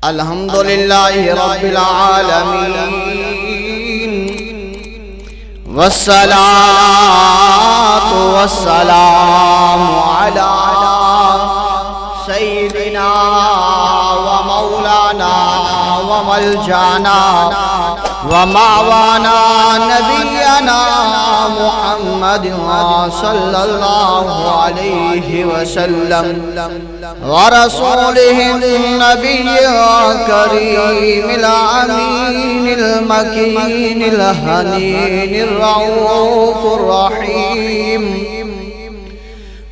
الحمدللہ رب العالمین والصلاة والسلام علی سیدنا ومولانا وملجانا ومعوانا نبینا محمد صلی اللہ علیہ وسلم ورسوله النبي الكريم الأمين المكين الهنين الرؤوف الرحيم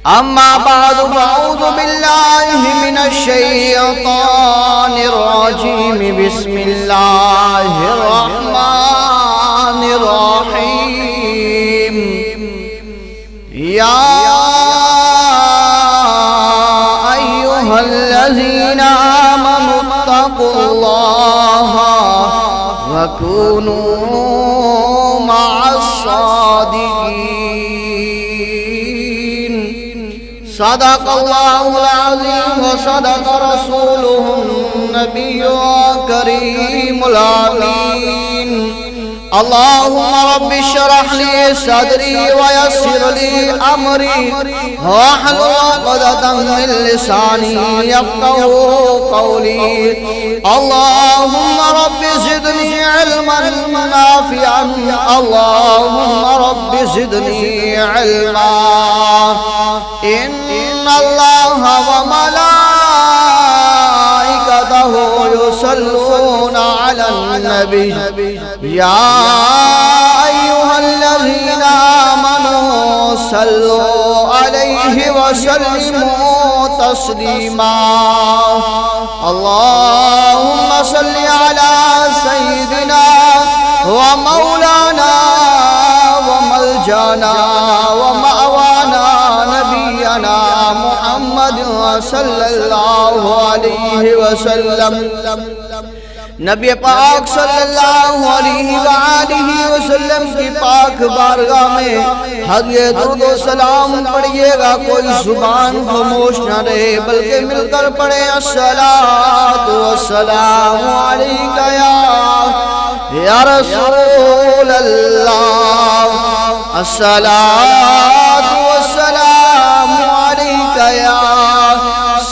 أما بعد فأعوذ بالله من الشيطان الرجيم بسم الله الرحمن الرحيم يا الذين آمنوا اتقوا الله وكونوا مع الصادقين صدق الله العظيم وصدق رسوله النبي الكريم الأمين اللهم رب اشرح لي صدري ويسر لي أمري واحلل عقدة من لساني يفقهوا قولي اللهم رب زدني علما نافعا اللهم رب زدني علما إن الله وملائكته يصلون على النبي يا أيها الذين آمنوا صلوا عليه وسلموا تسليما اللهم صل على سيدنا ومولانا وملجانا ومأوانا نبينا محمد صلى الله عليه وسلم نبی پاک صلی اللہ علیہ وآلہ وسلم کی پاک بارگاہ میں حضرت درود و سلام پڑھئے گا کوئی زبان خاموش نہ رہے بلکہ مل کر پڑھے الصلاۃ والسلام علیکہ یا رسول اللہ الصلاۃ والسلام علیکہ یا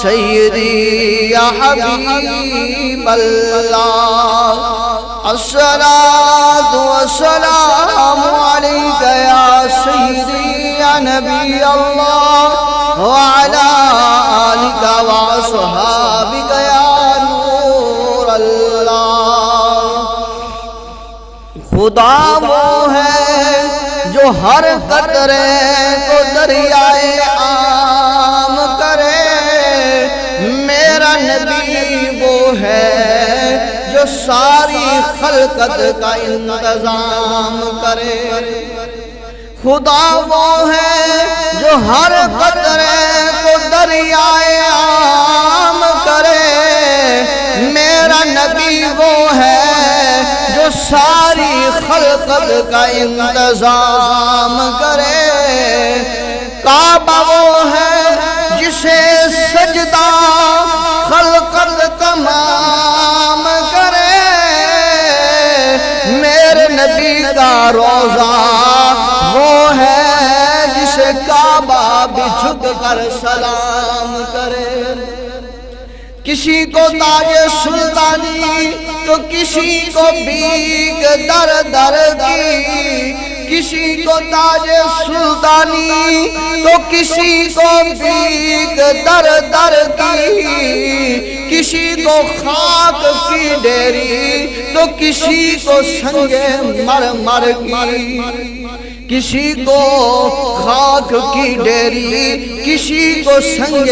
سیدی یا حبیب اللہ الصلاۃ والسلام علیکہ یا سیدی یا نبی اللہ وعلی آلک واصحابک یا نور اللہ خدا وہ ہے جو ہر قطرے کو دریائے عام کرے میرا نبی وہ ہے جو ساری خلقت کا انتظام کرے خدا وہ ہے جو ہر قطرے کو دریائے عام کرے میرا نبی وہ ہے جو ساری خلقت کا انتظام کرے کعبہ وہ ہے جسے سجدہ خلقت تمام کرے میرے نبی کا روزہ وہ ہے جسے کعبہ بھی جھک کر سلام کرے کسی کو تاج سلطانی تو کسی کو بھیک در در کی کسی کو تاج سلطانی تو کسی کو بھیک در در کی کسی کو خاک کی ڈیری تو کسی کو سنگ مرمر کی کسی کو خاک کی ڈیری کسی کو سنگ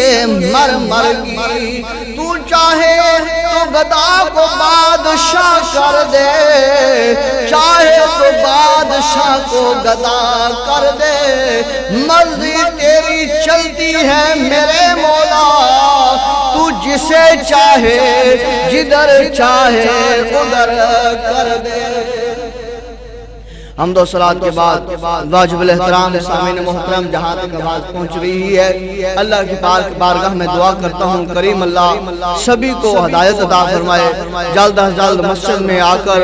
مرمر کی تو چاہے تو گدا کو بادشاہ کر دے چاہے تو بادشاہ کو گدا کر دے مرضی تیری چلتی ہے میرے مولا تو جسے چاہے جدھر چاہے ادھر کر دے حمد و صلات کے بعد واجب الاحترام سامعین محترم جہاں تک آواز پہنچ رہی ہے، اللہ کی پاک بارگاہ میں دعا کرتا ہوں کریم اللہ سبھی کو ہدایت عطا فرمائے، جلد از جلد مسجد میں آ کر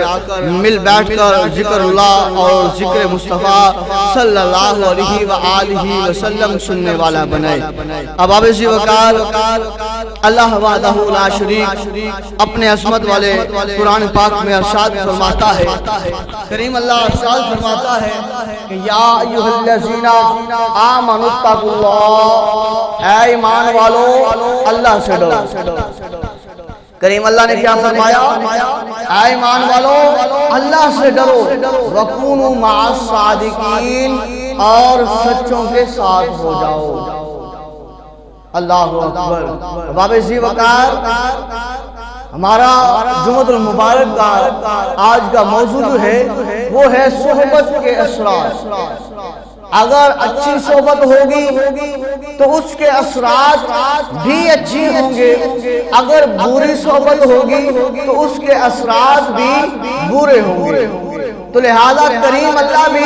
مل بیٹھ کر ذکر اللہ اور ذکر مصطفیٰ صلی اللہ علیہ وآلہ وسلم سننے والا بنائے۔ اب ذی وقار اللہ وحدہ لا شریک اپنے عظمت والے قرآن پاک میں ارشاد فرماتا ہے، کریم اللہ ارشاد فرماتا ہے کہ یا ایھا الذین آمنوا اتقوا اللہ، اے ایمان والو اللہ سے ڈرو۔ کریم اللہ نے کیا فرمایا؟ اے ایمان والو اللہ سے ڈرو، وَكُونُوا مَعَ الصَّادِقِينَ، اور سچوں کے ساتھ ہو جاؤ۔ اللہ اکبر۔ باب ذی وقار ہمارا جمعۃ المبارک کا آج کا موضوع جو ہے وہ ہے صحبت کے اثرات۔ اگر اچھی صحبت ہوگی تو اس کے اثرات بھی اچھی ہوں گے، اگر بری صحبت ہوگی تو اس کے اثرات بھی برے ہوں گے۔ تو لہذا کریم اللہ بھی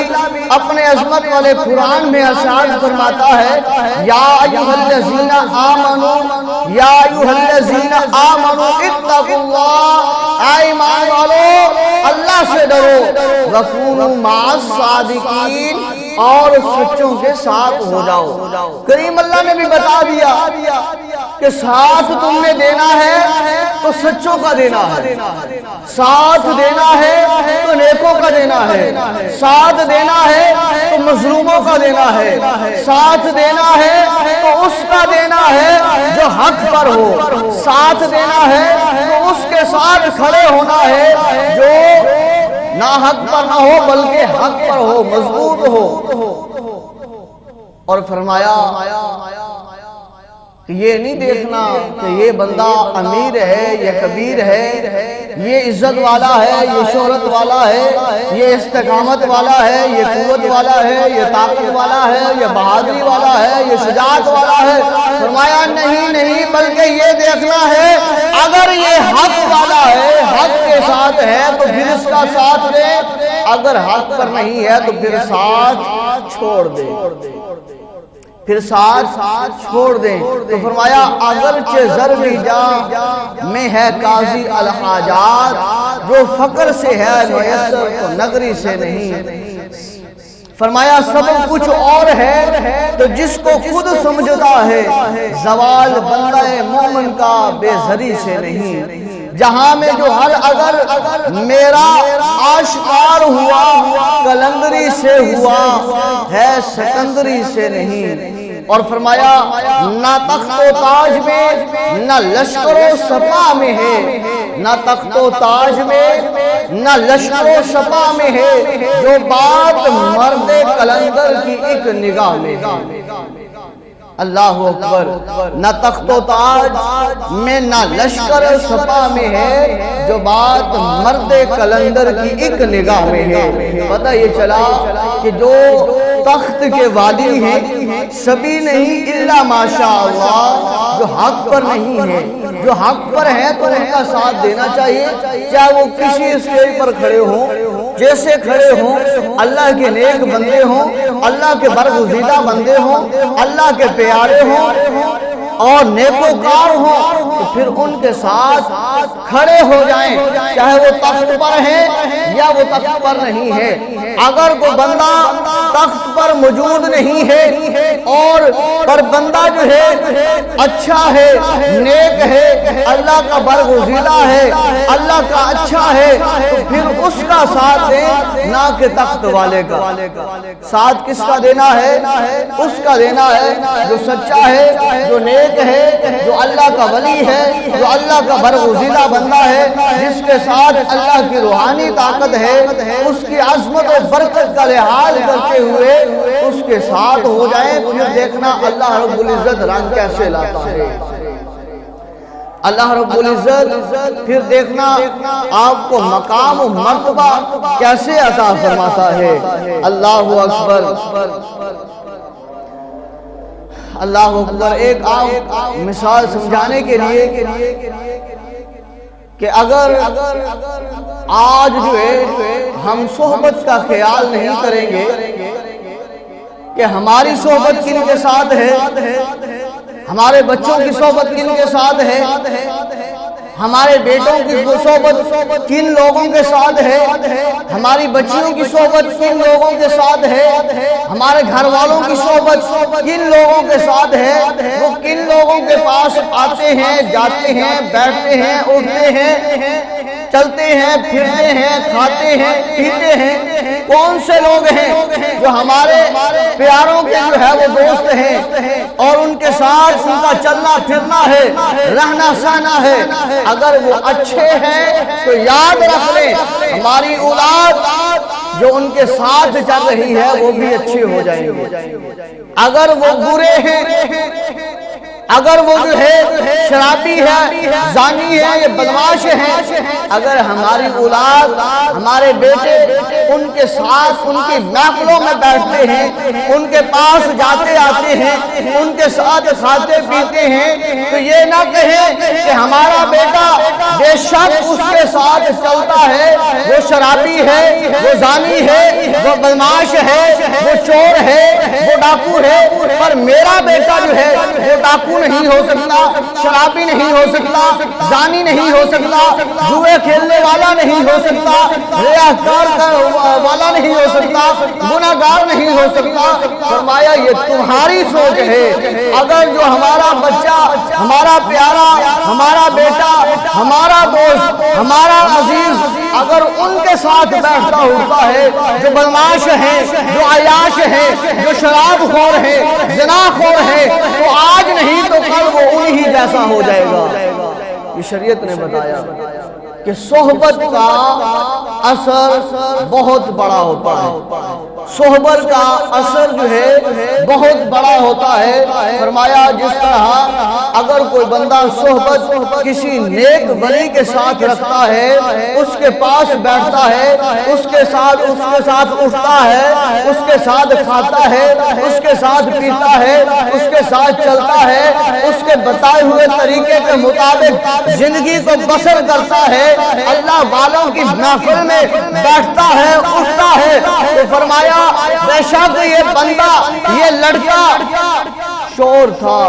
اپنے عظمت والے قرآن میں ارشاد فرماتا ہے، یا ایھا الذین آمنوا، یا ایھا الذین آمنوا اتقوا اللہ، اے ایمان والو اللہ سے ڈرو، وَكُونُوا مَعَ الصَّادِقِينَ، اور سچوں کے ساتھ ہو جاؤ۔ کریم اللہ نے بھی بتا دیا کہ ساتھ تم نے دینا ہے تو سچوں کا دینا ہے، ساتھ دینا ہے تو نیکوں کا دینا ہے، ساتھ دینا ہے تو مظلوموں کا دینا ہے، ساتھ دینا ہے تو اس کا دینا ہے جو حق پر ہو، ساتھ دینا ہے تو اس کے ساتھ کھڑے ہونا ہے جو نہ حق پر نہ ہو بلکہ حق پر ہو، مضبوط ہو۔ اور فرمایا کہ یہ نہیں دیکھنا کہ یہ بندہ امیر ہے، یہ کبیر ہے، یہ عزت والا ہے، یہ شہرت والا ہے، یہ استقامت والا ہے، یہ قوت والا ہے، یہ طاقت والا ہے، یہ بہادری والا ہے، یہ شجاعت والا ہے۔ فرمایا نہیں بلکہ یہ دیکھنا ہے اگر یہ حق والا ہے، حق کے ساتھ ہے تو پھر اس کا ساتھ دے، اگر حق پر نہیں ہے تو پھر ساتھ چھوڑ دے، پھر ساتھ چھوڑ دیں۔ تو فرمایا اگرچہ ضرب جا میں ہے قاضی الحاجات، جو فقر سے ہے میسر تو نگری سے نہیں۔ فرمایا سبب کچھ اور ہے تو جس کو خود سمجھتا ہے، زوال بندہ مومن کا بے زری سے نہیں۔ جہاں میں جو حل اگر میرا آشکار ہوا، کلندری سے ہوا ہے سکندری سے نہیں۔ اور فرمایا نہ تخت و تاج میں نہ لشکر و سپا میں ہے، نہ تخت و تاج میں نہ لشکر و سپا میں ہے، جو بات مرد کلندر کی ایک نگاہ میں ہے۔ اللہ اکبر۔ نہ تخت و تاج میں نہ لشکر سپا میں ہے، جو بات مرد کلندر کی ایک نگاہ میں ہے۔ پتہ یہ چلا کہ جو تخت کے والی ہیں سبھی نہیں الا ماشاءاللہ، جو حق پر نہیں ہے، جو حق پر ہیں تو ان کا ساتھ دینا چاہیے، چاہے وہ کسی اسٹیج پر کھڑے ہوں، جیسے کھڑے ہوں، اللہ کے نیک بندے ہوں، اللہ کے برگزیدہ بندے ہوں، اللہ کے پیارے ہوں اور نیکوکار ہوں، تو پھر ان کے ساتھ کھڑے ہو جائیں، چاہے وہ تخت پر ہیں یا وہ تخت پر نہیں ہے۔ اگر کوئی بندہ تخت پر موجود نہیں ہے اور پر بندہ جو ہے اچھا ہے، نیک ہے، اللہ کا برگزیدہ ہے، اللہ کا اچھا ہے، تو پھر اس کا ساتھ دیں، نہ کہ تخت والے کا۔ ساتھ کس کا دینا ہے؟ اس کا دینا ہے جو سچا ہے، جو نیک ہے، جو اللہ کا ولی ہے، جو اللہ کا برگزیدہ بندہ ہے، جس کے ساتھ اللہ کی روحانی طاقت ہے، اس کی عظمت و برکت کا لحاظ کرتے ہوئے اس کے ساتھ ہو جائیں۔ پھر دیکھنا اللہ رب العزت رنگ کیسے لاتا ہے، اللہ رب العزت پھر دیکھنا آپ کو مقام و مرتبہ کیسے عطا فرماتا ہے۔ اللہ اکبر، اللہ اکبر۔ ایک آپ مثال سمجھانے کے لیے کہ اگر آج جو ہے ہم صحبت کا خیال نہیں کریں گے کہ ہماری صحبت کن کے ساتھ ہے، ہمارے بچوں کی صحبت کن کے ساتھ ہے، ہمارے بیٹوں کی صحبت کن لوگوں کے ساتھ ہے، ہماری بچیوں کی صحبت کن لوگوں کے ساتھ ہے، ہمارے گھر والوں کی صحبت کن لوگوں کے ساتھ ہے، وہ کن لوگوں کے پاس آتے ہیں، جاتے ہیں، بیٹھتے ہیں، اٹھتے ہیں، چلتے ہیں، پھرتے ہیں، کھاتے ہیں، پیتے ہیں، کون سے لوگ ہیں جو ہمارے پیاروں کے جو ہے وہ دوست ہیں اور ان کے ساتھ ان کا چلنا پھرنا ہے، رہنا سہنا ہے۔ اگر وہ اچھے ہیں تو یاد رکھ لیں ہماری اولاد جو ان کے ساتھ چل رہی ہے وہ بھی اچھے ہو جائیں گے۔ اگر وہ برے ہیں، اگر وہ جو ہے شرابی ہے، زانی ہے، یہ بدمعاش ہے، اگر ہماری اولاد، ہمارے بیٹے ان کے ساتھ ان کی محفلوں میں بیٹھتے ہیں، ان کے پاس جاتے آتے ہیں، ان کے ساتھ کھاتے پیتے ہیں، تو یہ نہ کہیں کہ ہمارا بیٹا بے شک اس کے ساتھ چلتا ہے، وہ شرابی ہے، وہ زانی ہے، وہ بدمعاش ہے، وہ چور ہے، وہ ڈاکو ہے، پر میرا بیٹا جو ہے وہ ڈاکو نہیں ہو سکتا، شرابی نہیں ہو سکتا، زانی نہیں ہو سکتا، جوئے کھیلنے والا نہیں ہو سکتا، ریاکار والا نہیں ہو سکتا، گناہگار نہیں ہو سکتا۔ فرمایا یہ تمہاری سوچ ہے، اگر جو ہمارا بچہ، ہمارا پیارا، ہمارا بیٹا، ہمارا دوست، ہمارا عزیز اگر ان کے ساتھ بیٹھتا ہوتا ہے جو بدمعاش ہیں، جو عیاش ہیں، جو شراب خور ہیں، زنا خور ہیں، تو آج نہیں تو کل وہ انہی جیسا ہو جائے گا۔ یہ شریعت نے بتایا کہ صحبت کا اثر بہت بڑا ہوتا ہے، صحبت کا اثر جو ہے بہت بڑا ہوتا ہے۔ فرمایا جس طرح اگر کوئی بندہ صحبت کسی نیک ولی کے ساتھ رکھتا ہے، اس کے پاس بیٹھتا ہے، اس کے ساتھ اٹھتا ہے، اس کے ساتھ کھاتا ہے، اس کے ساتھ پیتا ہے، اس کے ساتھ چلتا ہے، اس کے بتائے ہوئے طریقے کے مطابق زندگی کو بسر کرتا ہے، اللہ والوں کی محفل میں بیٹھتا ہے، اٹھتا ہے، تو فرمایا بے شک یہ بندہ، یہ لڑکا شور تھا،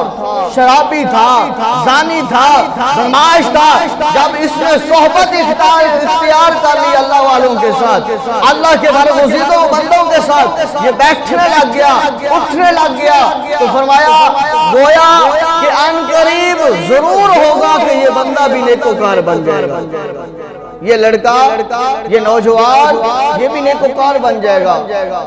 شرابی تھا، زانی تھا، بدمعاش تھا، جب اس نے صحبت اختیار کر لی اللہ والوں کے ساتھ، اللہ کے برگزیدوں بندوں کے ساتھ، یہ بیٹھنے لگ گیا، اٹھنے لگ گیا، تو فرمایا گویا کہ ان قریب ضرور ہوگا کہ یہ بندہ بھی نیکوکار بن جائے گا، یہ لڑکا، یہ نوجوان، یہ بھی نیکوکار بن جائے گا۔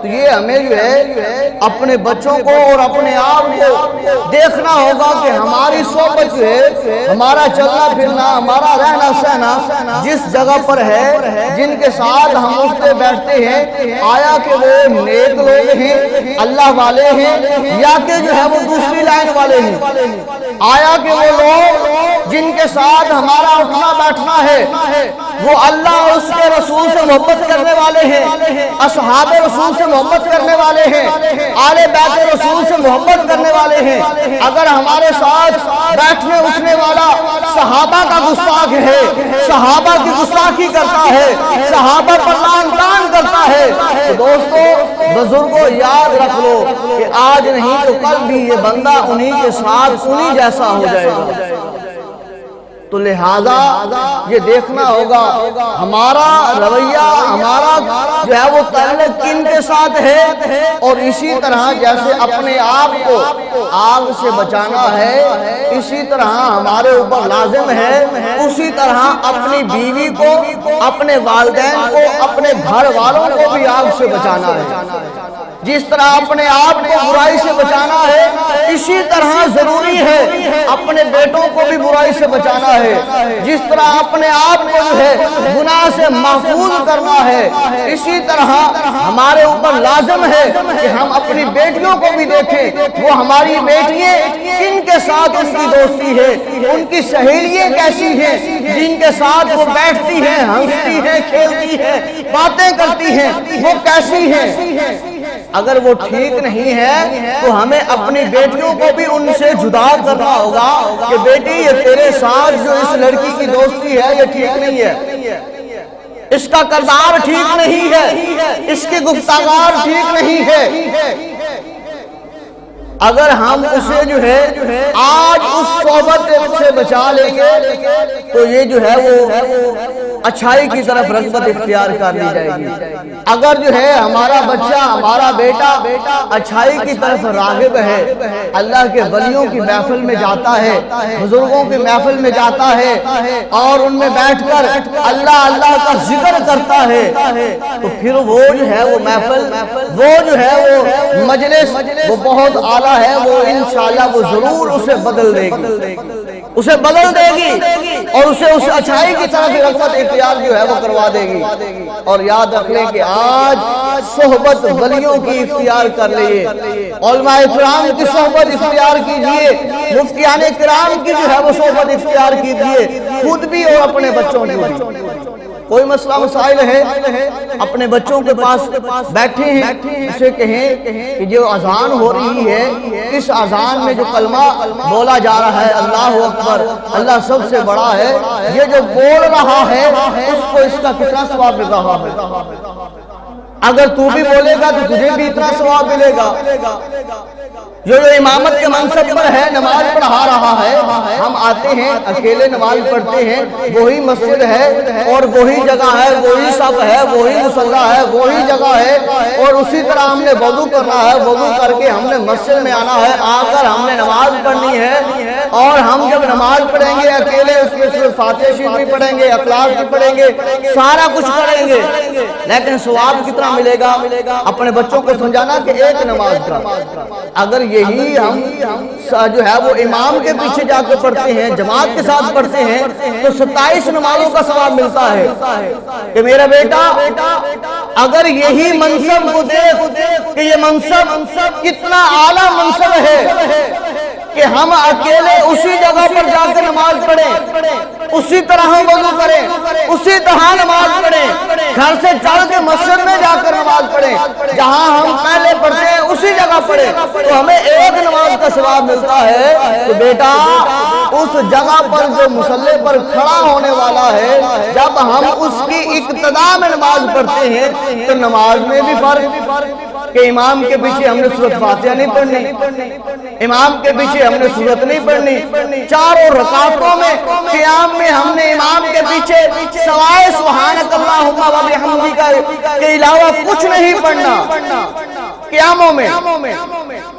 تو یہ ہمیں جو ہے اپنے بچوں کو اور اپنے آپ کو دیکھنا ہوگا کہ ہماری صحبت جو ہے، ہمارا چلنا پھرنا، ہمارا رہنا سہنا جس جگہ پر ہے، جن کے ساتھ ہم اٹھتے بیٹھتے ہیں، آیا کہ وہ نیک لوگ ہیں، اللہ والے ہیں، یا کہ جو ہے وہ دوسری لائن والے ہیں، آیا کہ وہ لوگ جن کے ساتھ ہمارا اٹھنا بیٹھنا ہے وہ اللہ اور اس کے رسول سے محبت کرنے والے ہیں، اصحاب رسول سے محبت کرنے والے ہیں، آل بیت رسول سے محبت کرنے والے ہیں۔ اگر ہمارے ساتھ بیٹھنے اٹھنے والا صحابہ کا گستاخ ہے، صحابہ کی گستاخی کرتا ہے، صحابہ پر لعن طعن کرتا ہے، تو دوستو بزرگوں یاد رکھ لو کہ آج نہیں تو کل بھی یہ بندہ انہی کے ساتھ انہی جیسا ہو جائے گا۔ تو لہذا یہ دیکھنا ہوگا ہمارا رویہ، ہمارا جو ہے وہ تعلق کن کے ساتھ ہے، اور اسی طرح جیسے اپنے آپ کو آگ سے بچانا ہے، اسی طرح ہمارے اوپر لازم ہے اسی طرح اپنی بیوی کو، اپنے والدین کو، اپنے گھر والوں کو بھی آگ سے بچانا ہے۔ جس طرح اپنے آپ کو برائی سے بچانا ہے، اسی طرح ضروری ہے اپنے بیٹوں کو بھی برائی سے بچانا ہے۔ جس طرح اپنے آپ کو جو ہے گناہ سے محفوظ کرنا ہے، اسی طرح ہمارے اوپر لازم ہے کہ ہم اپنی بیٹیوں کو بھی دیکھیں، وہ ہماری بیٹیاں کن کے ساتھ ان کی دوستی ہے، ان کی سہیلیاں کیسی ہیں، جن کے ساتھ وہ بیٹھتی ہیں، ہنستی ہیں، کھیلتی ہیں، باتیں کرتی ہیں، وہ کیسی ہیں۔ اگر وہ ٹھیک نہیں ہے تو ہمیں اپنی بیٹیوں کو بھی ان سے جدا کرنا ہوگا کہ بیٹی یہ تیرے ساتھ جو اس لڑکی کی دوستی ہے یہ ٹھیک نہیں ہے، اس کا کردار ٹھیک نہیں ہے، اس کی گفتگار ٹھیک نہیں ہے، اگر ہم اسے جو ہے آج اس صحبت سے بچا لیں گے تو یہ جو ہے وہ اچھائی کی طرف رغبت اختیار کر لی جائے گی۔ اگر جو ہے ہمارا بچہ، ہمارا بیٹا اچھائی کی طرف راغب ہے، اللہ کے ولیوں کی محفل میں جاتا ہے، بزرگوں کی محفل میں جاتا ہے اور ان میں بیٹھ کر اللہ اللہ کا ذکر کرتا ہے، تو پھر وہ جو ہے وہ محفل، وہ جو ہے وہ مجلس، وہ بہت اعلیٰ ہے، وہ انشاءاللہ وہ ضرور اسے بدل دے گی، اسے بدل دے گی اور اسے اس اچھائی کی طرف رغبت اختیار جو ہے وہ کروا دے گی۔ اور یاد رکھ لیں کہ آج صحبت ولیوں کی اختیار کر لیے، علماء کرام کی صحبت اختیار کیجئے، مفتیان کرام کی جو ہے وہ صحبت اختیار کیجئے، خود بھی اور اپنے بچوں کی بھی۔ کوئی مسئلہ مسائل ہے، اپنے بچوں کے پاس بیٹھے ہیں، اسے کہیں کہ جو اذان ہو رہی ہے، اس اذان میں جو کلمہ بولا جا رہا ہے اللہ اکبر، اللہ سب سے بڑا ہے، یہ جو بول رہا ہے اس کو اس کا کتنا ثواب مل رہا ہے؟ اگر تو بھی بولے گا تو تجھے بھی اتنا ثواب ملے گا۔ جو امامت کے منصب پر ہے، نماز پڑھا رہا ہے، ہم آتے ہیں اکیلے نماز پڑھتے ہیں، وہی مسجد ہے اور وہی جگہ ہے، وہی صف ہے، وہی مصلی ہے، وہی جگہ ہے، اور اسی طرح ہم نے وضو کرنا ہے، وضو کر کے ہم نے مسجد میں آنا ہے، آ کر ہم نے نماز پڑھنی ہے، اور ہم جب نماز پڑھیں گے اکیلے اس میں صرف فاتحہ شریف بھی پڑھیں گے، اخلاق بھی پڑھیں گے، سارا کچھ پڑھیں گے، لیکن ثواب کتنا ملے گا؟ اپنے بچوں کو سمجھانا کہ ایک نماز کا، اگر یہی ہم جو ہے وہ امام کے پیچھے جا کے پڑھتے ہیں، جماعت کے ساتھ پڑھتے ہیں، تو 27 نمازوں کا ثواب ملتا ہے۔ کہ میرا بیٹا اگر یہی منصب کو دیکھ کہ یہ منصب کتنا اعلیٰ منصب ہے کہ ہم اکیلے اسی جگہ پر جا کے نماز پڑھیں، اسی طرح ہم وضو کریں، اسی طرح نماز پڑھیں، گھر سے چل کے مسجد میں جا کر نماز پڑھیں، جہاں ہم پہلے پڑھتے ہیں اسی جگہ پڑھیں، تو ہمیں ایک نماز کا ثواب ملتا ہے۔ تو بیٹا اس جگہ پر جو مصلی پر کھڑا ہونے والا ہے، جب ہم اس کی اقتداء میں نماز پڑھتے ہیں تو نماز میں بھی فرق کہ امام کے پیچھے ہم نے سورۃ فاتحہ نہیں پڑھنی، امام کے پیچھے ہم نے سورت نہیں پڑھنی، چاروں رکعتوں میں قیام میں ہم نے امام کے پیچھے سوائے سبحانک اللہم و بحمدک کے علاوہ کچھ نہیں پڑھنا قیاموں میں،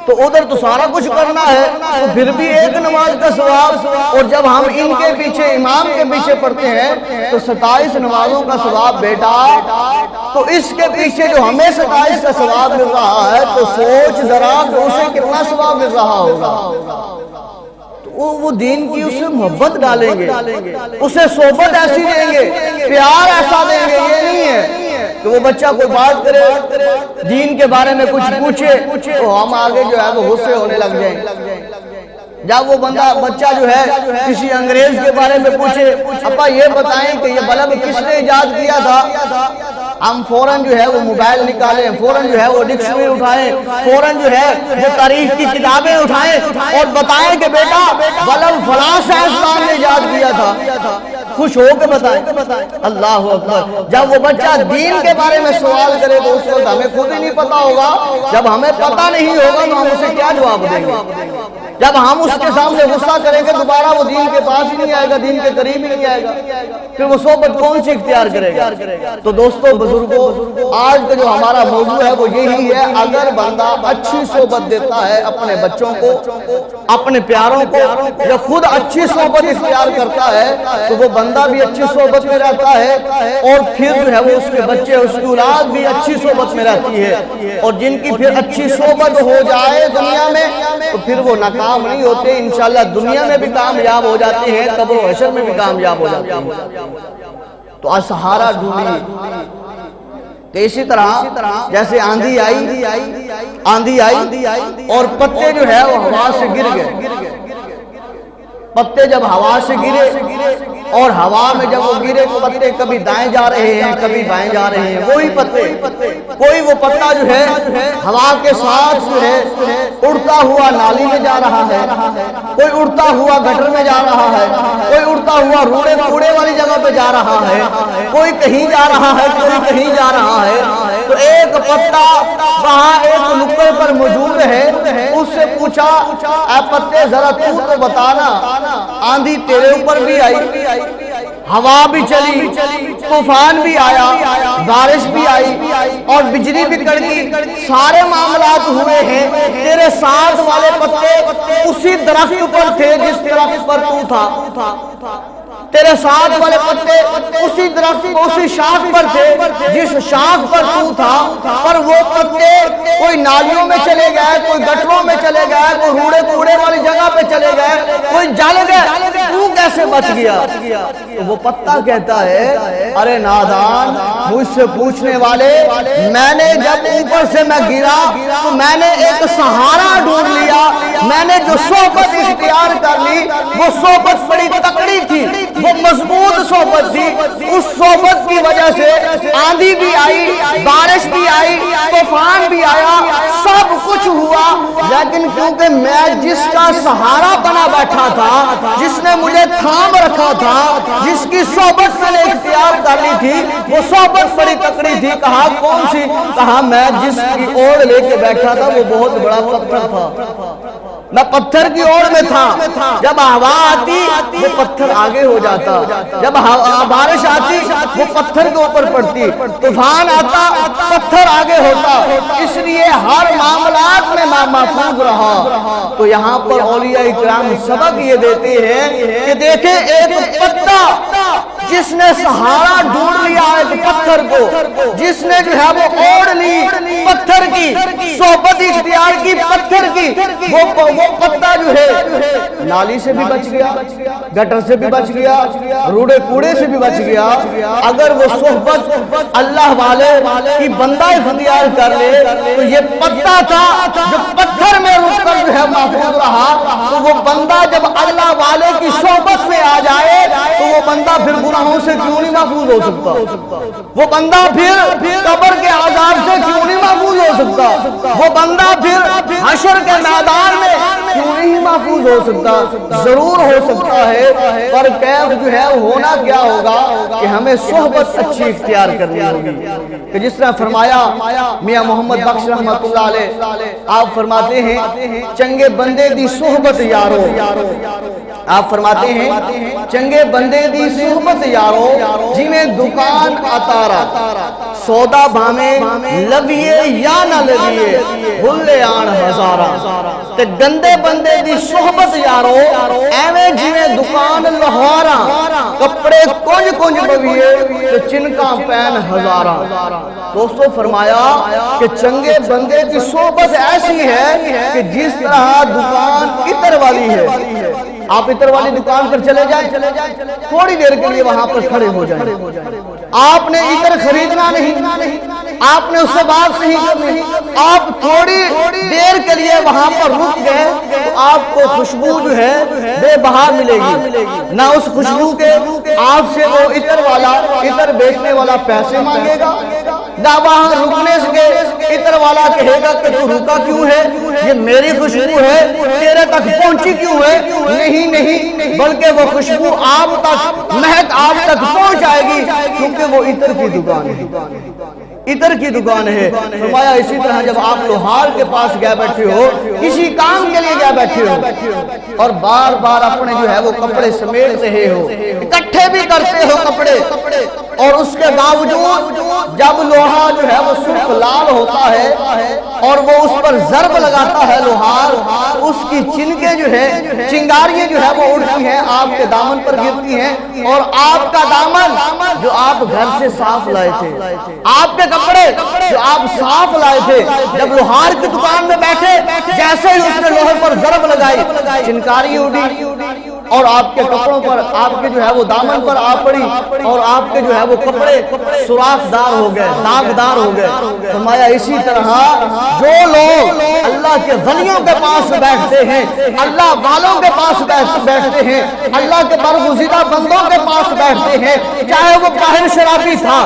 تو ادھر تو سارا کچھ کرنا ہے، تو پھر بھی ایک نماز کا ثواب، اور جب ہم ان کے پیچھے امام کے پیچھے پڑھتے ہیں تو 27 نمازوں کا ثواب بیٹا، تو اس کے پیچھے جو ہمیں 27 کا ثواب مل رہا ہے تو سوچ ذرا کہ اسے کتنا ثواب مل رہا ہوگا۔ وہ دین کی اسے محبت ڈالیں گے، اسے صحبت ایسی دیں گے، پیار ایسا دیں گے، یہ نہیں ہے کہ وہ بچہ کوئی بات کرے، دین کے بارے میں کچھ پوچھے تو ہم آگے جو ہے وہ غصے ہونے لگ جائیں۔ جب وہ بچہ جو ہے کسی انگریز کے بارے میں پوچھے، ابا یہ بتائیں کہ یہ بلب کس نے ایجاد کیا تھا، ہم فوراً جو ہے وہ موبائل نکالیں، فوراً جو ہے وہ ڈکشنری اٹھائیں، فوراً جو ہے وہ تاریخ کی کتابیں اٹھائیں اور بتائیں کہ بیٹا بلب فلاں سائنسدان نے ایجاد کیا تھا، خوش ہو کے بتائیں۔ اللہ اکبر۔ جب وہ بچہ دین کے بارے میں سوال کرے تو اس وقت ہمیں خود ہی نہیں پتا ہوگا، جب ہمیں پتا نہیں ہوگا تو ہم اسے کیا جواب دیں گے؟ جب ہم اس کے سامنے غصہ کریں گے دوبارہ وہ دین کے پاس ہی نہیں آئے گا، دین کے قریب ہی نہیں آئے گا، پھر وہ صحبت کون سی اختیار کرے گا؟ تو دوستو بزرگوں، آج کا جو ہمارا موضوع ہے وہ یہی ہے، اگر بندہ اچھی صحبت دیتا ہے اپنے بچوں کو، اپنے پیاروں کو، یا خود اچھی صحبت اختیار کرتا ہے تو وہ بندہ بھی اچھی صحبت میں رہتا ہے، اور پھر جو ہے وہ اس کے بچے، اس کی اولاد بھی اچھی صحبت میں رہتی ہے، اور جن کی پھر اچھی صحبت ہو جائے دنیا میں تو پھر وہ ناکام نہیں ہوتے، انشاءاللہ دنیا میں بھی کامیاب ہو جاتے ہیں، قبر و حشر میں بھی کامیاب ہو جاتے ہیں۔ تو آج سہارا ڈھونڈیے کہ اسی طرح جیسے آندھی آئی اور پتے جو ہے وہ ہوا سے گر گئے، پتے جب ہوا سے گرے اور ہوا میں جب وہ گرے پتے کبھی دائیں جا رہے ہیں کبھی بائیں جا رہے ہیں، وہی پتے، کوئی وہ پتا جو ہے ہوا کے ساتھ جو ہے اڑتا ہوا نالی میں جا رہا ہے، کوئی اڑتا ہوا گٹر میں جا رہا ہے، کوئی اڑتا ہوا روڑے کوڑے والی جگہ پہ جا رہا ہے، کوئی کہیں جا رہا ہے کوئی کہیں جا رہا ہے۔ تو ایک پتا وہاں ایک نکڑ پر موجود ہے، اس سے پوچھا اے پتے ذرا تو بتانا، آندھی تیرے اوپر بھی آئی، ہوا بھی چلی، طوفان بھی آیا، بارش بھی آئی اور بجلی بھی کڑکی، سارے معاملات ہوئے ہیں، تیرے ساتھ والے پتے اسی درخت پر تھے جس درخت پر تو تھا، تیرے ساتھ والے پتے اسی درخت اسی شاخ پر تھے جس شاخ پر تو تھا، پر وہ پتے کوئی نالیوں میں چلے گئے، کوئی گٹروں میں چلے گئے، کوئی روڑے کوڑے والی جگہ پہ چلے گئے، کوئی جل گئے، تو کیسے بچ گیا؟ تو وہ پتا کہتا ہے ارے نادان، مجھ سے پوچھنے والے، میں نے جب اوپر سے میں گرا تو میں نے ایک سہارا ڈھونڈ لیا، میں نے جو صحبت اختیار کر لی وہ صحبت بڑی تکڑی تھی، وہ مضبوط صحبت تھی، اس صحبت کی وجہ سے آندھی بھی آئی، بارش بھی آئی، طوفان بھی آیا، سب کچھ ہوا، لیکن کیونکہ میں جس کا سہارا بنا بیٹھا تھا، جس نے مجھے تھام رکھا تھا، جس کی صحبت میں نے اختیار کر لی تھی، وہ صحبت بڑی تکڑی تھی۔ کہا کون سی؟ کہا میں جس کی اوڑ لے کے بیٹھا تھا وہ بہت بڑا پتھر تھا، میں پتھر کی اوڑ میں تھا، جب ہوا آتی وہ پتھر آگے ہو جاتا، جب بارش آتی وہ پتھر کے اوپر پڑتی، طوفان آتا پتھر آگے ہوتا، اس لیے ہر معاملات میں محفوظ رہا۔ تو یہاں پر اولیاء اکرام سبق یہ دیتے ہیں کہ دیکھیں ایک پتا جس نے سہارا ڈھونڈ لیا ایک پتھر کو، جس نے جو ہے وہ اوڑ لی پتھر کی، صحبت اختیار کی پتھر کی، وہ پتا جو ہے نالی سے بھی بچ گیا، گٹر سے بھی بچ گیا، روڑے کوڑے سے بھی بچ گیا۔ اگر وہ صحبت اللہ والے کی بندہ اختیار کر لے تو یہ پتا تھا جو پتھر میں رک کر جو ہے محفوظ رہا، تو وہ بندہ جب اللہ والے کی صحبت میں آ جائے تو وہ بندہ پھر گناہوں سے کیوں نہیں محفوظ ہو سکتا؟ وہ بندہ پھر قبر کے عذاب سے کیوں نہیں محفوظ ہو سکتا؟ وہ بندہ پھر حشر کے میدان میں کیوں نہیں محفوظ ہو سکتا؟ ضرور ہو سکتا ہے، پر کیف جو ہے ہونا کیا ہوگا کہ ہمیں صحبت اچھی اختیار کرنی ہوگی۔ کہ جس طرح فرمایا میاں محمد بخش رحمت اللہ علیہ، آپ فرماتے ہیں چنگے بندے دی صحبت یارو، آپ فرماتے ہیں چنگے بندے دی صحبت یارو، جی میں دکان اتارا سودا بھامے لویے یا نہ لویے بھلے آن ہزارہ، تے گندے بندے دی صحبت یارو ایویں جی میں دکان لہورا، کپڑے کنج کنج بویے تے چنکاں پین ہزارہ۔ دوستو فرمایا کہ چنگے بندے کی صحبت ایسی ہے کہ جس طرح دکان عطر والی ہے، آپ عطر والی دکان پر چلے جائیں، تھوڑی دیر کے لیے وہاں پر کھڑے ہو جائیں، آپ نے عطر خریدنا نہیں، آپ نے اس سے بات نہیں کرنی، آپ تھوڑی دیر کے لیے وہاں پر رک گئے تو آپ کو خوشبو جو ہے بے بہا ملے گی، نہ اس خوشبو کے آپ سے وہ عطر بیچنے والا پیسے مانگے گا، نہ وہاں رکنے سے عطر والا کہے گا کہ تو رکا کیوں ہے، یہ میری خوشبو ہے تیرے تک پہنچی کیوں ہے، نہیں، بلکہ وہ خوشبو آپ تک، مہک آپ تک پہنچ جائے گی، کیونکہ وہ عطر کی دکان ہے، عطر کی دکان ہے۔ فرمایا اسی طرح جب آپ لوہار کے پاس گئے بیٹھے ہو، کسی کام کے لیے گئے بیٹھے ہو اور بار بار اپنے جو ہے وہ کپڑے سمیٹ رہے ہو، اکٹھے بھی کرتے ہو کپڑے، اور اس کے باوجود جب لوہا جو ہے وہ سرخ لال ہوتا ہے اور وہ اس پر ضرب لگاتا ہے لوہار، اس کی چنکیں جو ہے چنگاریاں جو ہے وہ اڑتی ہیں، آپ کے دامن پر گرتی ہیں، اور آپ کا دامن جو آپ گھر سے صاف لائے تھے، آپ کے کپڑے جو آپ صاف لائے تھے، جب لوہار کی دکان میں بیٹھے جیسے ہی اس نے لوہے پر ضرب لگائی چنکاری اڑی، اور آپ کے کپڑوں پر، آپ کے جو ہے وہ دامن پر آ پڑی اور آپ کے جو ہے وہ کپڑے سوراخ دار ہو گئے، داغدار ہو گئے۔ فرمایا اسی طرح جو لوگ اللہ کے ولیوں کے پاس بیٹھتے ہیں، اللہ والوں کے پاس بیٹھتے ہیں، اللہ کے برگزیدہ بندوں کے پاس بیٹھتے ہیں، چاہے وہ کاہن شرابی تھا،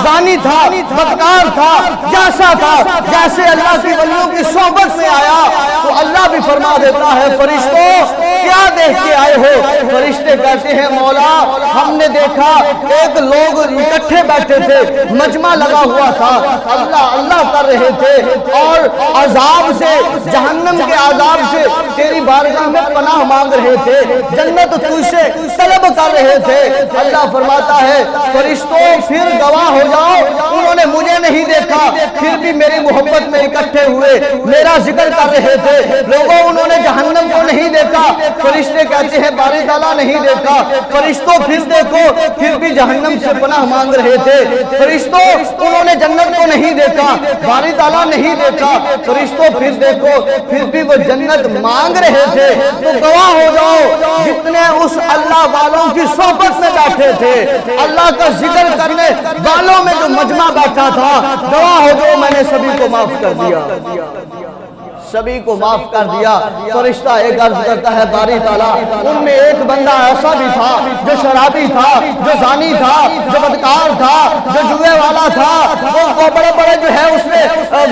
زانی تھا، بدکار تھا، جیسا تھا، جیسے اللہ کی ولیوں کی صحبت میں آیا تو اللہ بھی فرما دیتا ہے فرشتوں کیا دیکھ کے آئے ہو؟ فرشتے کہتے ہیں مولا ہم نے دیکھا ایک لوگ اکٹھے بیٹھے تھے، مجمع لگا ہوا تھا، اللہ اللہ کر رہے تھے اور عذاب سے، جہنم کے عذاب سے تیری بارگاہ میں پناہ مانگ رہے تھے، جنت تجھ سے طلب کر رہے تھے۔ اللہ فرماتا ہے فرشتوں پھر گواہ ہو جاؤ، انہوں نے مجھے نہیں دیکھا پھر بھی میری محبت میں اکٹھے ہوئے، میرا ذکر کر رہے تھے۔ لوگوں انہوں نے جہنم کو نہیں دیکھا، فرشتے کہتے ہیں باری تعالیٰ نہیں دیکھا، فرشتوں پھر دیکھو پھر بھی جہنم سے پناہ مانگ رہے تھے۔ فرشتوں انہوں نے جنت کو نہیں دیکھا، باری تعالیٰ نہیں دیکھا، فرشتوں پھر دیکھو پھر بھی وہ جنت مانگ رہے تھے۔ تو گواہ ہو جاؤ جتنے اس اللہ والوں کی صحبت میں بیٹھے تھے، اللہ کا ذکر کرنے والوں میں جو مجمع بیٹھا تھا، گواہ ہو جاؤ میں نے سبھی کو معاف کر دیا، سبھی کو معاف کر دیا۔ فرشتہ ایک عرض کرتا ہے باری تعالیٰ ان میں ایک بندہ ایسا بھی تھا جو شرابی تھا، جو زانی تھا، جو بدکار تھا، جو جوئے والا تھا، وہ بڑے بڑے جو ہے اس نے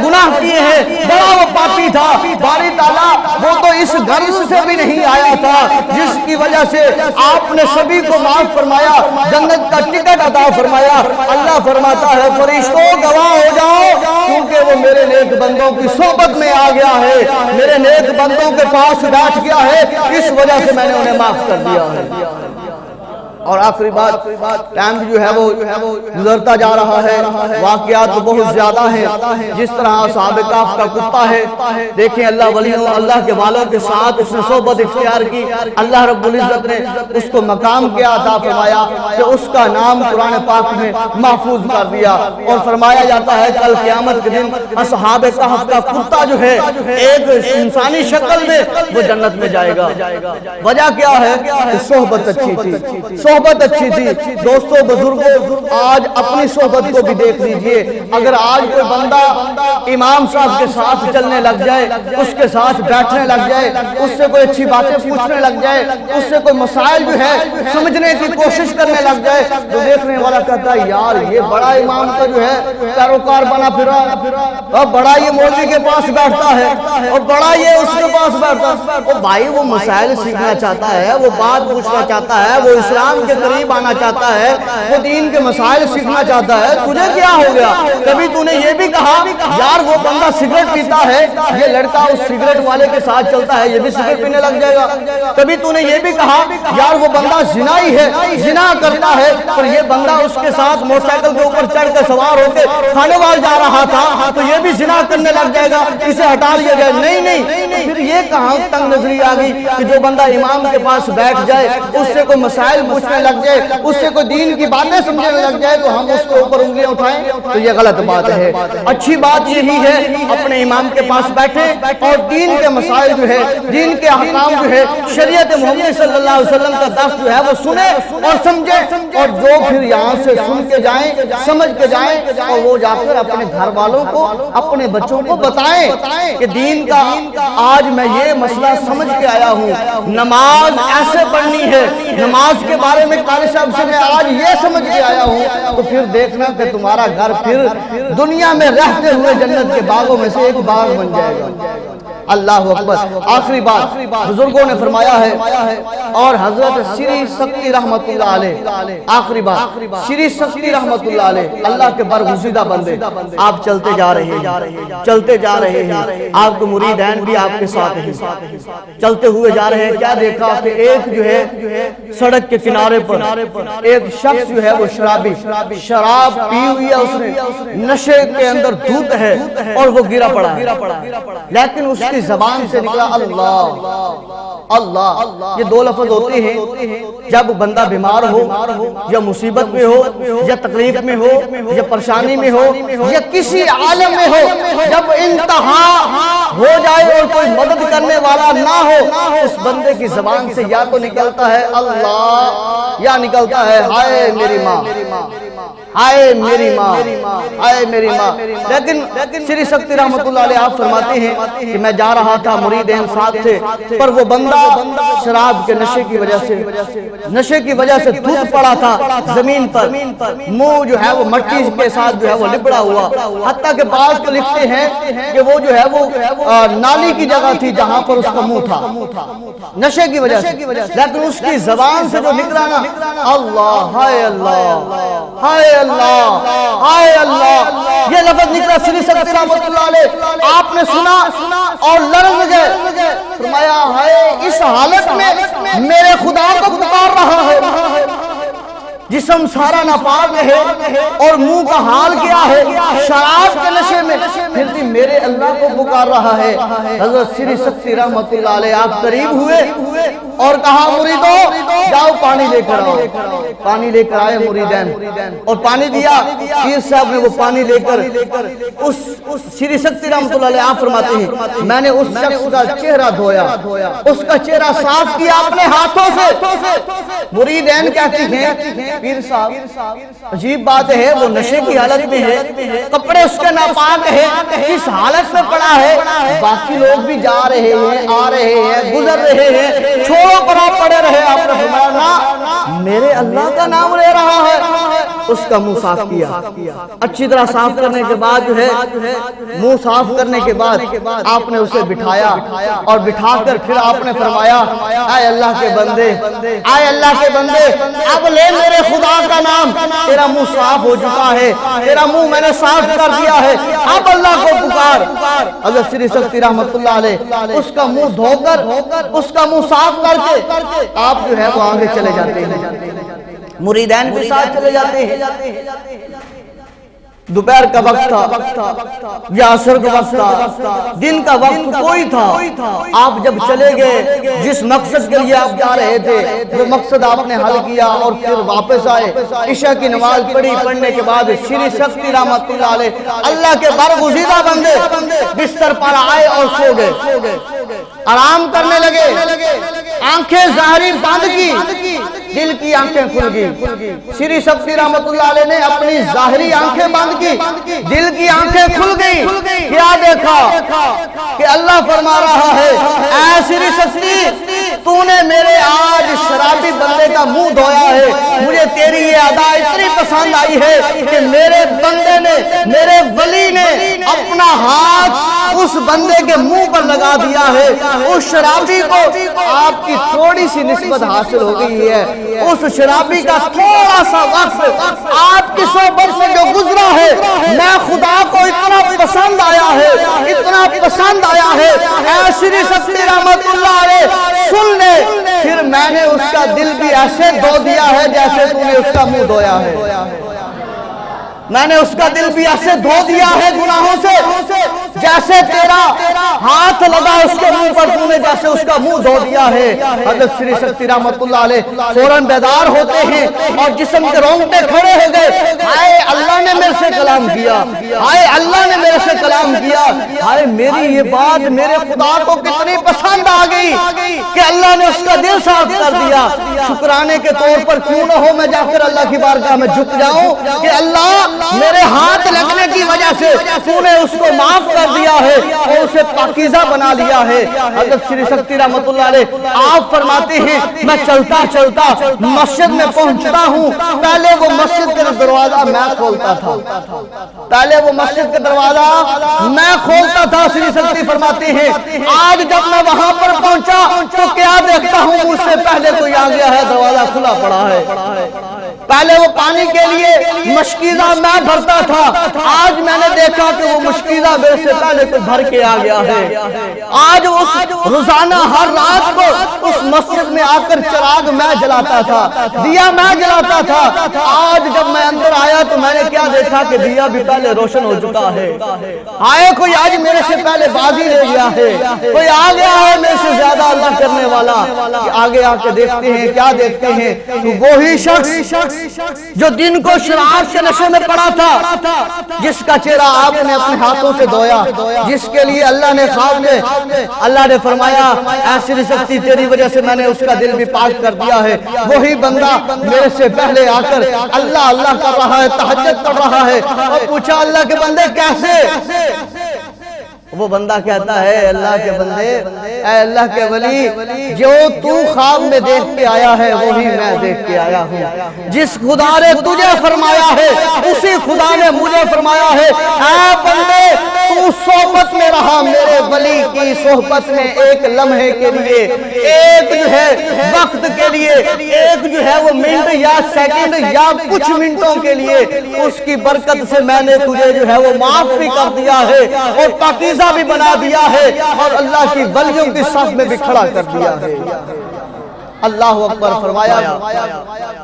گناہ کیے ہیں، بڑا وہ پاپی تھا۔ باری تعالیٰ وہ تو اس غرض سے بھی نہیں آیا تھا جس کی وجہ سے آپ نے سبھی کو معاف فرمایا، جنت کا ٹکٹ عطا فرمایا۔ اللہ فرماتا ہے فرشتوں گواہ ہو جاؤ کیونکہ وہ میرے نیک بندوں کی صحبت میں آ گیا ہے، میرے نیک بندوں کے پاس بیٹھ گیا ہے، اس وجہ سے میں نے انہیں معاف کر دیا ہے۔ اور آخری بات، ٹائم جو ہے وہ گزرتا جا رہا ہے، واقعات بہت زیادہ ہیں۔ جس طرح اصحاب کہف کا کتا ہے، دیکھیں اللہ ولیوں اللہ کے والوں کے ساتھ اس نے صحبت اختیار کی، اللہ رب العزت نے اس کو مقام کیا عطا فرمایا کہ اس کا نام قرآن پاک میں محفوظ کر دیا۔ اور فرمایا جاتا ہے کل قیامت کے دن اصحاب کہف کا کتا جو ہے ایک انسانی شکل میں وہ جنت میں جائے گا۔ وجہ کیا ہے؟ صحبت اچھی تھی، صحبت اچھی تھی۔ دوستو بزرگوں آج اپنی صحبت کو بھی دیکھ لیجئے، اگر آج کوئی بندہ امام صاحب کے ساتھ چلنے لگ جائے، اس کے ساتھ بیٹھنے لگ جائے، اس سے کوئی اچھی باتیں پوچھنے لگ جائے، اس سے کوئی مسائل جو ہے سمجھنے کی کوشش کرنے لگ جائے تو دیکھنے والا کہتا ہے یار یہ بڑا امام کا جو ہے پیروکار بنا پھرا، اور بڑا یہ مولوی کے پاس بیٹھتا ہے، اور بڑا یہ اس کے پاس بیٹھتا ہے۔ وہ بھائی وہ مسائل سیکھنا چاہتا ہے، وہ بات پوچھنا چاہتا ہے، وہ اسلام کے قریب آنا چاہتا ہے، وہ دین کے مسائل سیکھنا چاہتا ہے، تجھے کیا ہو گیا؟ کبھی تو نے یہ بھی کہا یار وہ بندہ سگریٹ پیتا ہے، یہ لڑکا اس سگریٹ والے کے ساتھ چلتا ہے، یہ بھی سگریٹ پینے لگ جائے گا؟ کبھی تو نے یہ بھی کہا یار وہ بندہ زنائی ہے، زنا کرتا ہے، پر یہ بندہ اس کے ساتھ موٹر سائیکل کے اوپر چڑھ کے سوار ہو کے کھانے وال جا رہا تھا تو یہ بھی زنا کرنے لگ جائے گا، اسے ہٹا لیا جائے؟ نہیں، پھر یہ کہاں تنگ نظری آ گئی کہ جو بندہ امام کے پاس بیٹھ جائے، اس سے کوئی مسائل پوچھنے لگ جائے، اس سے کوئی دین کی باتیں سمجھنے لگ جائے تو ہم اس کے اوپر انگلیاں اٹھائیں تو یہ غلط بات ہے۔ اچھی بات یہی ہے اپنے امام کے پاس بیٹھے اور دین کے مسائل جو ہے، دین کے احکام جو ہے، شریعت محمد صلی اللہ علیہ وسلم کا درس جو ہے وہ سنے اور سمجھے، اور جو پھر یہاں سے سن کے جائیں، سمجھ کے جائیں، اور وہ جا کر اپنے گھر والوں کو، اپنے بچوں کو بتائیں کہ دین کا آج میں یہ مسئلہ سمجھ کے آیا ہوں، نماز ایسے پڑھنی ہے، نماز کے بارے میں قاری صاحب سے میں آج یہ سمجھ کے آیا ہوں، تو پھر دیکھنا کہ تمہارا گھر پھر دنیا میں رہتے ہوئے جنت کے باغوں میں سے ایک باغ بن جائے گا۔ اللہ اکبر۔ آخری بات بزرگوں نے فرمایا ہے اور حضرت شری سکتی رحمت اللہ علیہ، آخری بات شری سکتی رحمت اللہ علیہ اللہ کے برگزیدہ بندے، آپ چلتے جا رہے ہیں، چلتے جا رہے ہیں، آپ کے مریدین بھی آپ کے ساتھ ہیں، چلتے ہوئے جا رہے ہیں، کیا دیکھا کہ ایک جو ہے سڑک کے کنارے پر ایک شخص جو ہے وہ شرابی، شراب پی ہوئی ہے، اس نے نشے کے اندر دھوت ہے اور وہ گرا پڑا ہے، لیکن اس کی زبان سے نکلا اللہ اللہ۔ یہ دو لفظ ہوتے ہیں جب بندہ بیمار ہو یا مصیبت میں ہو یا تکلیف میں ہو یا پریشانی میں ہو یا کسی عالم میں ہو، جب انتہا ہو جائے اور کوئی مدد کرنے والا نہ ہو، اس بندے کی زبان سے یا تو نکلتا ہے اللہ یا نکلتا ہے ہائے میری ماں، ہائے میری ماں، ہائے میری ماں۔ لیکن سری سکتی رحمت اللہ علیہ آپ فرماتے ہیں کہ میں جا رہا تھا مرید ساتھ تھے، پر وہ بندہ شراب کے نشے کی وجہ سے دھت پڑا تھا زمین پر، منہ جو ہے وہ مٹی کے ساتھ جو ہے وہ لپڑا ہوا، حتیٰ کہ بعض کو لکھتے ہیں کہ وہ جو ہے وہ نالی کی جگہ تھی جہاں پر اس کا منہ تھا نشے کی وجہ سے، لیکن اس کی زبان سے جو نکلا نا اللہ، ہائے اللہ، ہائے اللہ، ہائے اللہ، یہ لفظ نکلا سری سکتی رحمت اللہ علیہ، آپ نے سنا اور لرز گئے، فرمایا ہائے اس حالت میں میرے خدا کو پکار رہا ہے، جسم سارا ناپاک ہے اور منہ کا حال کیا ہے شراب کے نشے میں، پھر بھی میرے اللہ کو پکار رہا ہے۔ حضرت سری سکتی رحمت اللہ علیہ آپ قریب ہوئے اور کہا مریدو جاؤ پانی لے کر آؤ، پانی لے کر آئے مریدین اور پانی دیا، پیر صاحب نے وہ پانی لے کر اس سری سکتی رحمت اللہ علیہ آپ فرماتے ہیں میں نے اس شخص کا چہرہ دھویا، اس کا چہرہ صاف کیا اپنے ہاتھوں سے۔ مریدین کہتی ہیں پیر صاحب عجیب بات ہے، وہ نشے کی حالت میں ہے، کپڑے اس کے ناپاک ہیں، کس حالت میں پڑا ہے، باقی لوگ بھی جا رہے ہیں، آ رہے ہیں، گزر رہے ہیں، چھوڑو پر آپ پڑے رہے۔ آپ نے فرمایا نا میرے اللہ کا نام لے رہا ہے۔ اس کا منہ صاف کیا، اچھی طرح صاف کرنے کے بعد جو ہے منہ صاف کرنے کے بعد آپ نے اسے بٹھایا اور بٹھا کر پھر آپ نے فرمایا اے اللہ کے بندے، اے اللہ کے بندے، اب لے میرے خدا کا نام، تیرا منہ صاف ہو چکا ہے، تیرا منہ میں نے صاف کر دیا ہے، اب اللہ کو پکار۔ حضرت سری سکتی رحمت اللہ علیہ اس کا منہ دھو کر اس کا منہ صاف کر کے آپ جو ہے وہ آگے چلے جاتے ہیں، مریدین بھی ساتھ چلے جاتے ہیں۔ دوپہر کا وقت تھا یا عصر کا وقت تھا، دن کا وقت کوئی تھا، آپ جب چلے گئے جس مقصد کے لیے آپ جا رہے تھے وہ مقصد آپ نے حل کیا اور پھر واپس آئے، عشاء کی نماز پڑھنے کے بعد سری سکتی رحمت اللہ علیہ اللہ کے برگزیدہ بندے بستر پر آئے اور سو گئے، آرام کرنے لگے، آنکھیں ظاہری بند کی، دل کی آنکھیں کھل گئی۔ سری سکتی رحمت اللہ علیہ نے اپنی ظاہری آنکھیں بند کی، دل کی آنکھیں کھل گئی، کیا دیکھا کہ اللہ فرما رہا ہے اے سری سکتی تو نے میرے آج شرابی بندے کا منہ دھویا ہے، مجھے تیری یہ ادا اتنی پسند آئی ہے کہ میرے بندے نے، میرے ولی نے اپنا ہاتھ اس بندے کے منہ پر لگا دیا ہے، اس شرابی کو آپ کی تھوڑی سی نسبت حاصل ہو گئی ہے، اس شرابی کا تھوڑا سا وقت آپ کی صحبت سے جو گزرا ہے میں خدا کو اتنا پسند آیا ہے، اتنا پسند آیا ہے اے سری سکتی رحمت اللہ علیہ سن لے، پھر میں نے اس کا دل بھی ایسے دھو دیا ہے جیسے تو نے اس کا منہ دھویا ہے، میں نے اس کا دل بھی ایسے دھو دیا ہے گناہوں سے جیسے تیرا ہاتھ لگا اس کے منہ پر تو نے جیسے اس کا منہ دھو دیا ہے۔ حضرت سری سکتی رحمت اللہ علیہ فوراً بیدار ہوتے ہیں اور جسم کے رونگٹے کھڑے ہو گئے، ہائے اللہ نے میرے سے کلام کیا، ہائے اللہ نے میرے سے کلام کیا، ہائے میری یہ بات میرے خدا کو کتنی پسند آ گئی کہ اللہ نے اس کا دل صاف کر دیا۔ شکرانے کے طور پر کیوں نہ ہو میں جا کر اللہ کی بارگاہ میں جھک جاؤں کہ اللہ میرے ہاتھ لگنے کی وجہ سے تو نے اس کو معاف کر دیا ہے اور اسے پاکیزہ بنا لیا ہے۔ حضرت سری سکتی رحمت اللہ علیہ آپ فرماتے ہیں میں چلتا چلتا مسجد میں پہنچتا ہوں، پہلے وہ مسجد کا دروازہ میں کھولتا تھا، پہلے وہ مسجد کا دروازہ میں کھولتا تھا۔ سری سکتی فرماتے ہیں آج جب میں وہاں پر پہنچا تو کیا دیکھتا ہوں مجھ سے پہلے کوئی آ گیا ہے، دروازہ کھلا پڑا ہے۔ پہلے وہ پانی کے لیے مشکیزہ میں بھرتا تھا، آج میں نے دیکھا کہ وہ مشکیزہ میرے سے پہلے کوئی بھر کے آ گیا ہے۔ آج اس روزانہ ہر رات کو اس مسجد میں آ کر چراغ میں جلاتا تھا، دیا میں جلاتا تھا، آج جب میں اندر آیا تو میں میں نے کیا دیکھا کہ دیا بھی پہلے روشن ہو چکا ہے، آئے کوئی آج میرے سے پہلے بازی لے گیا ہے، کوئی آ گیا ہے میرے سے زیادہ اللہ کرنے والا۔ آگے آ کے دیکھتے ہیں، کیا دیکھتے ہیں؟ تو وہی شخص جو دن کو شراب کے نشے میں پڑا تھا، جس کا چہرہ آپ نے اپنے ہاتھوں سے دھویا، جس کے لیے اللہ نے خواب میں اللہ نے فرمایا ایسی نہیں سکتی تیری وجہ سے میں نے اس کا دل بھی پاک کر دیا ہے، وہی بندہ میرے سے پہلے آ کر اللہ اللہ کر رہا ہے، تہجد پڑھ رہا ہے، اور پوچھا اللہ کے بندے کیسے؟ وہ بندہ کہتا ہے اللہ کے بندے، اے اللہ کے ولی، جو تو خواب میں دیکھ کے آیا ہے وہی میں دیکھ کے آیا ہوں، جس خدا نے تجھے فرمایا ہے اسی خدا نے مجھے فرمایا ہے، اے بندے تو صحبت میں رہا میرے ولی کی صحبت میں، ایک لمحے کے لیے، ایک جو ہے وقت کے لیے، ایک جو ہے وہ منٹ یا سیکنڈ یا کچھ منٹوں کے لیے، اس کی برکت سے میں نے تجھے جو ہے وہ معاف بھی کر دیا ہے اور پاکیزہ بھی بنا دیا ہے اور اللہ کی ولیوں کی صف میں بھی کھڑا کر دیا ہے۔ اللہ اکبر فرمایا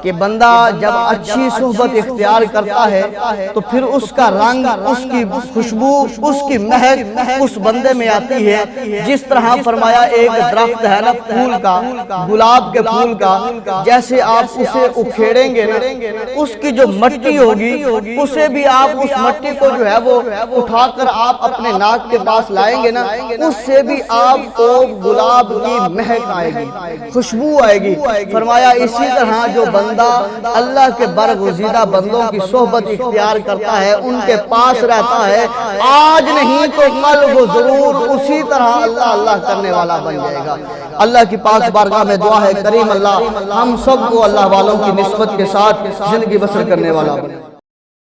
کہ بندہ جب اچھی صحبت اختیار کرتا ہے تو پھر اس کا رنگ، اس کی خوشبو، اس کی مہک اس بندے میں آتی ہے۔ جس طرح فرمایا ایک درخت ہے نا پھول کا، گلاب کے پھول کا، جیسے آپ اسے اکھیڑیں گے نا، اس کی جو مٹی ہوگی اسے بھی آپ اس مٹی کو جو ہے وہ اٹھا کر آپ اپنے ناک کے پاس لائیں گے نا، اس سے بھی آپ کو گلاب کی مہک آئے گی، خوشبو آئے گی۔ فرمایا اسی طرح جو بندہ اللہ کے برگزیدہ بندوں کی صحبت اختیار کرتا ہے، ان کے پاس رہتا ہے، آج نہیں تو کل وہ ضرور اسی طرح اللہ اللہ کرنے والا بن جائے گا۔ اللہ کی پاک بارگاہ میں دعا ہے کریم اللہ ہم سب کو اللہ والوں کی نسبت کے ساتھ زندگی بسر کرنے والا بنے۔